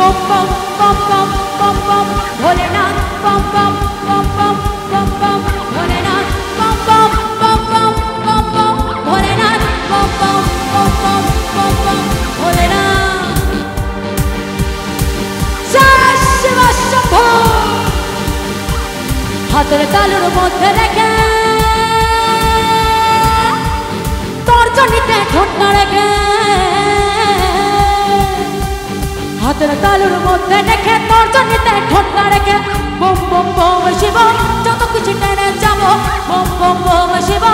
bum bum bum bum bum bum Bholenath bum bum bum bum bum bum Bholenath bum bum bum bum bum bum Bholenath bum bum bum bum bum bum Bholenath Jai Shiva Shambho হাতের তালুর মধ্যে রেখে তর্জনীতে ঠোঁট না রেখে হাতের তালুর মধ্যে রেখে তর্জনীতে ঠোঁট না রেখে বম বম বম শিব যত কিছু টেনে যাবো বম বম বম শিব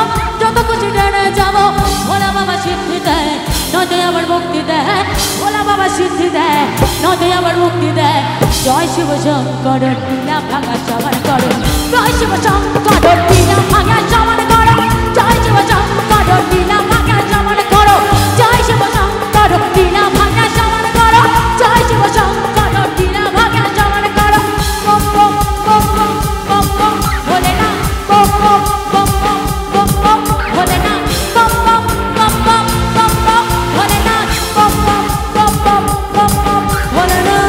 যত কিছু টেনে যাবো ভোলা বাবা সিদ্ধি দেয় নদে আবার মুক্তি দেয় ভোলা বাবা সিদ্ধি দেয় নদে আবার মুক্তি দেয় জয় শিব শঙ্কর লীলা ভাঙা সমান করো জয় শিব শঙ্কর লীলা ভাঙা সমান করো জয় শিব শঙ্কর লীলা ভাঙা সমান করো জয় শিব শঙ্কর লীলা ভাঙা সমান করো জয় শিব শঙ্কর লীলা ভাঙা সমান করো বম বম বম বম বম বম ভোলেনাথ বম বম বম বম বম বম ভোলেনাথ বম বম বম বম বম বম ভোলেনাথ বম বম বম বম বম বম ভোলেনাথ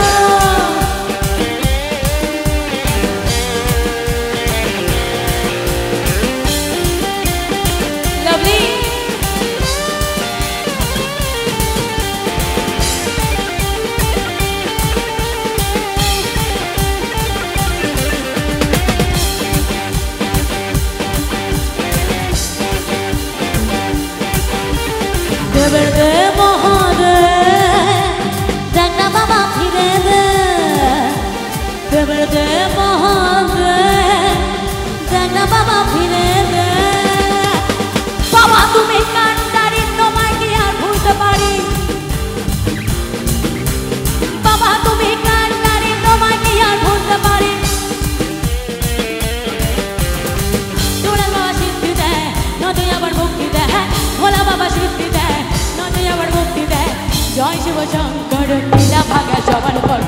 দেবের দে মহাদেব দেখ না বাবা ফিরে দে দেবের দে মহাদেব দেখ না বাবা ফিরে দে বাবা তুমি কান্ডারি তোমায় কি আর ভুলতে পারি বাবা তুমি কান্ডারি তোমায় কি আর ভুলতে পারি তোরা বাবা সিদ্ধি দেয় নদী আবার মুক্তি দেয় ভোলা বাবা সিদ্ধি দেয় নদী আবার মুক্তি দেয় জয় শিব শঙ্কর লীলা ভাঙা সমান কর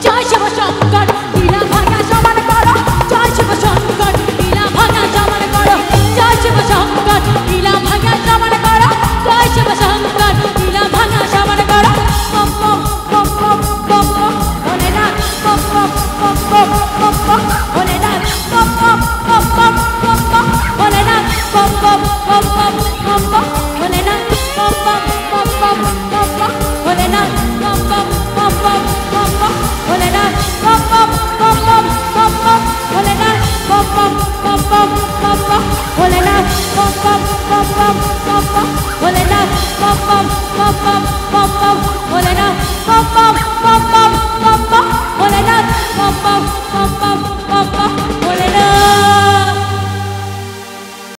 জয় শিব শঙ্কর লীলা ভাঙা সমান করো জয় শিব শঙ্কর লীলা ভাঙা সমান করো জয় শিব শঙ্কর লীলা ভাঙা সমান করো জয় শিব শঙ্কর লীলা ভাঙা সমান করো বম বম বম বম বম বম ভোলেনাথ বম বম বম বম বম বম ভোলেনাথ বম বম বম বম বম বম ভোলেনাথ বম বম বম বম বম বম ভোলেনাথ বম বম বম বম বম বম ভোলেনাথ বম বম বম বম বম বম ভোলেনাথ বম বম বম বম বম বম ভোলেনাথ বম বম বম বম বম বম ভোলেনাথ বম বম বম বম বম বম ভোলেনাথ বম বম বম বম বম বম ভোলেনাথ বম